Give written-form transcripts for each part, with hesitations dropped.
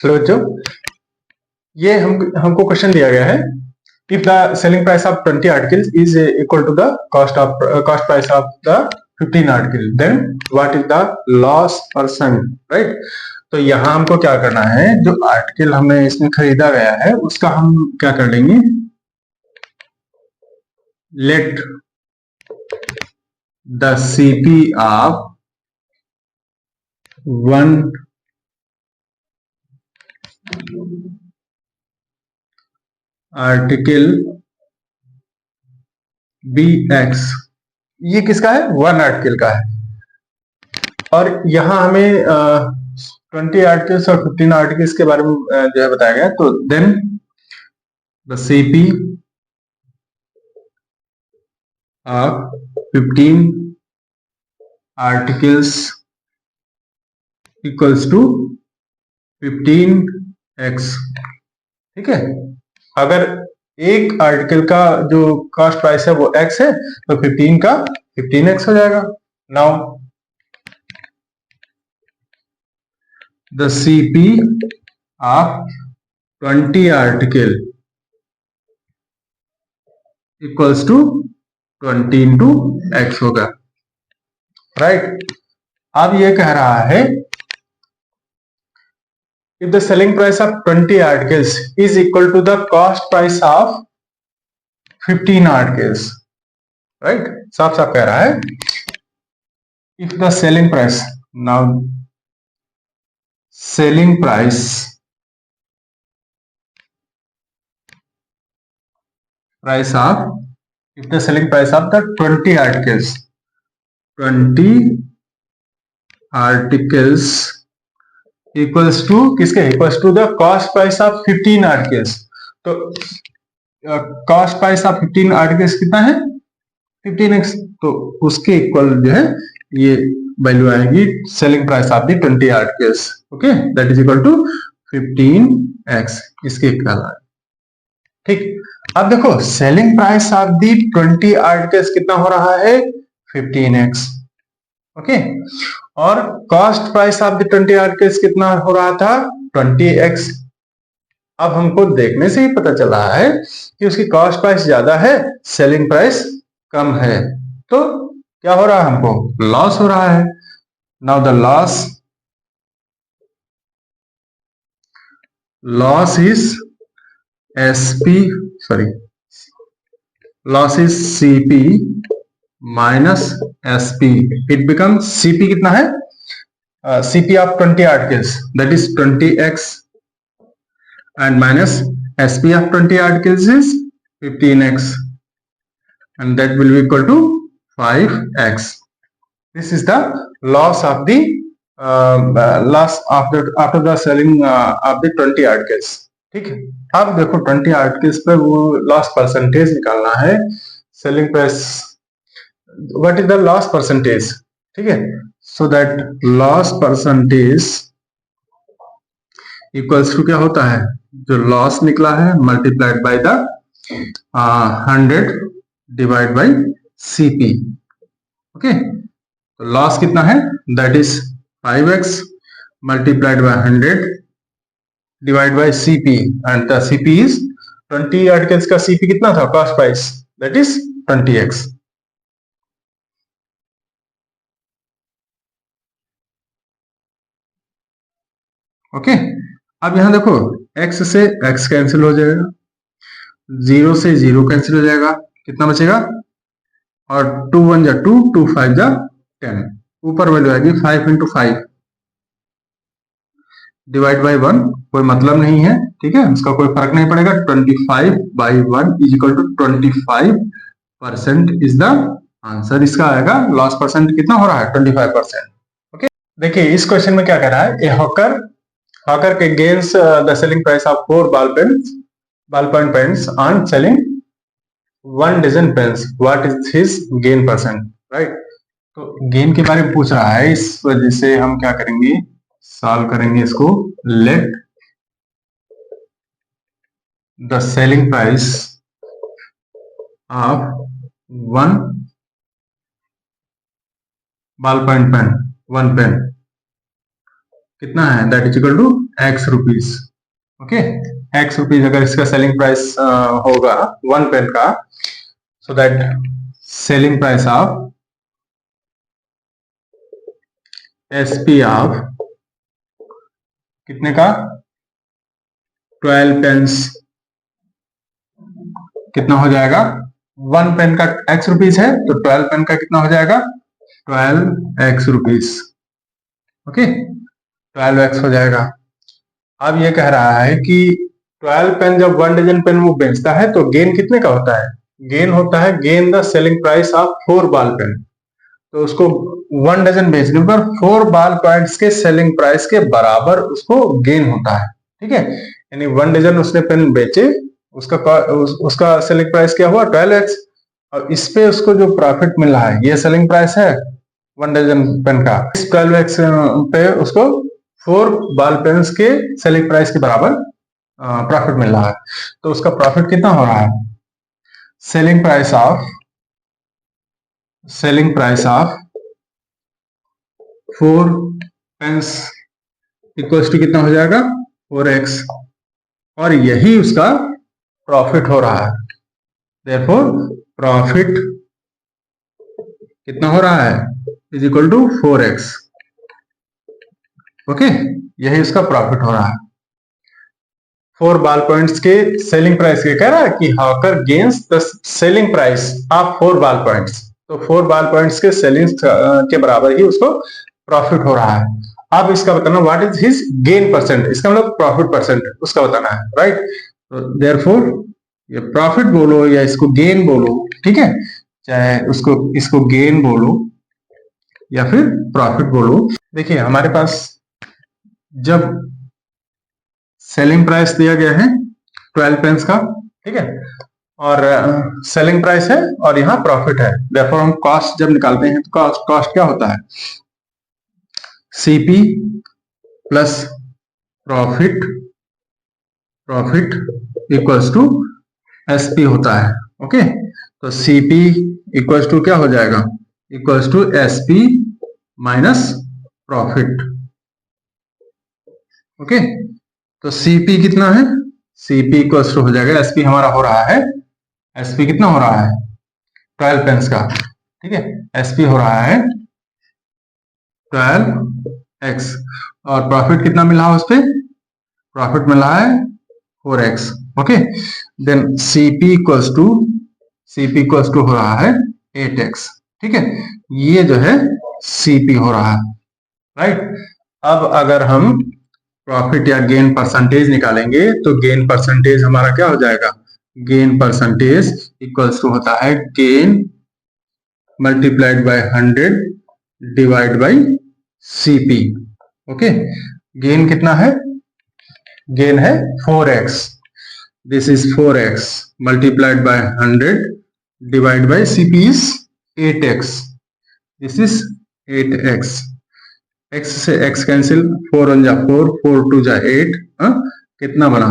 चलो बच्चों, ये हमको क्वेश्चन दिया गया है। If the selling price of 20 articles is equal to the cost price of the 15 article, then what is the loss percent, right. तो यहाँ हमको क्या करना है, जो आर्टिकल हमने इसमें खरीदा गया है उसका हम क्या कर लेंगे, let the CP of 1 article be X. ये किसका है, 1 आर्टिकल का है। और यहां हमें 20 आर्टिकल्स और 15 आर्टिकल्स के बारे में जो है बताया गया। तो then the CP of 15 articles equals to 15x। ठीक है, अगर एक आर्टिकल का जो कॉस्ट प्राइस है वो x है तो 15 का 15x हो जाएगा। Now the CP of 20 article equals to 20 into x होगा, राइट। अब ये कह रहा है if the selling price of 20 articles is equal to the cost price of 15 articles, right। साफ साफ कह रहा है if the selling price, now selling price of, if the selling price of the 20 articles equals to किसके, equals to the cost price of 15 articles। तो cost price of 15 articles कितना है, 15x। तो उसके इक्वल जो है ये वैल्यू आएगी selling price of the 20 articles, okay, that is equal to 15x, इसके इक्वल है। ठीक, अब देखो selling price of the 20 articles कितना हो रहा है, 15x, ओके। और cost price of the 20 articles कितना हो रहा था, 20x। अब हमको देखने से ही पता चला है कि उसकी कॉस्ट प्राइस ज्यादा है, सेलिंग प्राइस कम है, तो क्या हो रहा है, हमको लॉस हो रहा है। Now the loss is loss is CP minus SP। It become CP कितना है, CP of 20 articles that is 20x and minus SP of 20 articles is 15x, and that will be equal to 5x. This is the loss of the loss after the selling of the 20 articles। ठीक है, अब देखो 20 articles पे वो loss percentage निकालना है, selling price, what is the loss percentage. ठीक है, so that loss percentage equals to क्या होता है, जो लॉस निकला है multiplied by the 100 divide by CP, okay. तो लॉस कितना है, that is 5x multiplied by 100 divide by CP, and the CP is 20 articles का CP कितना था, cost price, that is 20x। Okay, अब यहां देखो x से x कैंसिल हो जाएगा, 0 से 0 कैंसिल हो जाएगा, कितना बचेगा, और 2 1 जा 2, 2 5 जा 10, ऊपर वैल्यू आएगी 5 इंटू 5 डिवाइड बाई 1, कोई मतलब नहीं है, ठीक है, उसका कोई फर्क नहीं पड़ेगा। 25 by 1 is equal to 25% is the answer. इसका आएगा लॉस परसेंट कितना हो रहा है, 25%। ओके, देखिए इस क्वेश्चन में क्या कह रहा है, ए हॉकर के gains the selling price of 4 ball point pens on selling 1 dozen pens, what is his gain percent, right। तो गेन के बारे में पूछ रहा है, इस वजह से हम क्या करेंगे, सॉल्व करेंगे इसको। Let the selling price of 1 ball point pen, 1 pen कितना है, that is equal to X rupees. Okay, X rupees अगर इसका सेलिंग प्राइस होगा 1 पेन का, so that selling price of SP of कितने का, 12 पेन्स, कितना हो जाएगा, 1 पेन का एक्स रुपीज है तो 12 पेन का कितना हो जाएगा, 12 एक्स रुपीज। ओके, 12 एक्स हो जाएगा। अब ये कह रहा है कि 12 पेन जब 1 डजन पेन वो बेचता है तो गेन कितने का होता है, गेन होता है gain the selling price of 4 ball pen. तो उसको 1 डजन बेचने पर 4 बॉल पॉइंट्स के सेलिंग प्राइस के बराबर उसको गेन होता है। ठीक है, यानी 1 डजन उसने पेन बेचे, उसका सेलिंग प्राइस क्या हुआ, 12x, और इस पे उसको जो प्रॉफिट मिल रहा है, ये सेलिंग प्राइस है 1 डजन पेन का, इस 12x पे उसको 4 बॉल पेन्स के सेलिंग प्राइस के बराबर प्रॉफिट मिल रहा है। तो उसका प्रॉफिट कितना हो रहा है, selling price of 4 pens equals to कितना हो जाएगा, 4x, और यही उसका प्रॉफिट हो रहा है। देयरफॉर प्रॉफिट कितना हो रहा है, is equal to 4x। Okay, यही उसका प्रॉफिट हो रहा है। 4 बॉल पॉइंट्स के सेलिंग प्राइस के कह रहा है कि hawker gains the selling price of 4 ball points, तो 4 बॉल पॉइंट्स के सेलिंग के बराबर ही उसको प्रॉफिट हो रहा है। अब इसका बताना what is his gain percent, इसका मतलब प्रॉफिट परसेंट उसका बताना है, राइट। तो देयरफॉर ये प्रॉफिट बोलो या इसको गेन बोलो, ठीक है, चाहे इसको गेन बोलो या फिर प्रॉफिट बोलो। देखिए हमारे पास जब सेलिंग प्राइस दिया गया है 12 पेन्स का, ठीक है, और सेलिंग प्राइस है और यहाँ प्रॉफिट है, देयरफॉर हम कॉस्ट जब निकालते हैं तो कॉस्ट क्या होता है, CP plus profit equals to SP होता है। ओके, तो सीपी इक्वल्स टू क्या हो जाएगा, equals to SP minus profit. Okay, तो सीपी कितना है, सीपी इक्वल्स टू हो जाएगा, एसपी हमारा हो रहा है, एसपी कितना हो रहा है 12 पेन्स का, ठीक है, एसपी हो रहा है 12x, और प्रॉफिट कितना मिला है उस पे, प्रॉफिट मिला है 4x। Okay, then CP equals to हो रहा है 8x। ठीक है, ये जो है सीपी हो रहा है, राइट। अब अगर हम प्रॉफिट या गेन परसेंटेज निकालेंगे तो गेन परसेंटेज हमारा क्या हो जाएगा, गेन परसेंटेज इक्वल्स टू होता है gain multiplied by 100 divide bye CP. Okay, gain कितना है, गेन है 4x, this is 4x multiplied by 100 divide bye CP is 8x, this is 8x, x से x कैंसिल, 4 1 जा 4, 4 2 जा 8, कितना बना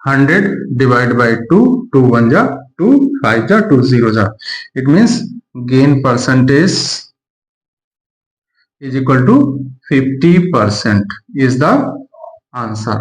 100 डिवाइड बाय 2, 2 1 जा 2, 5 जा 2 0 जा, it means gain percentage is equal to 50% is the answer।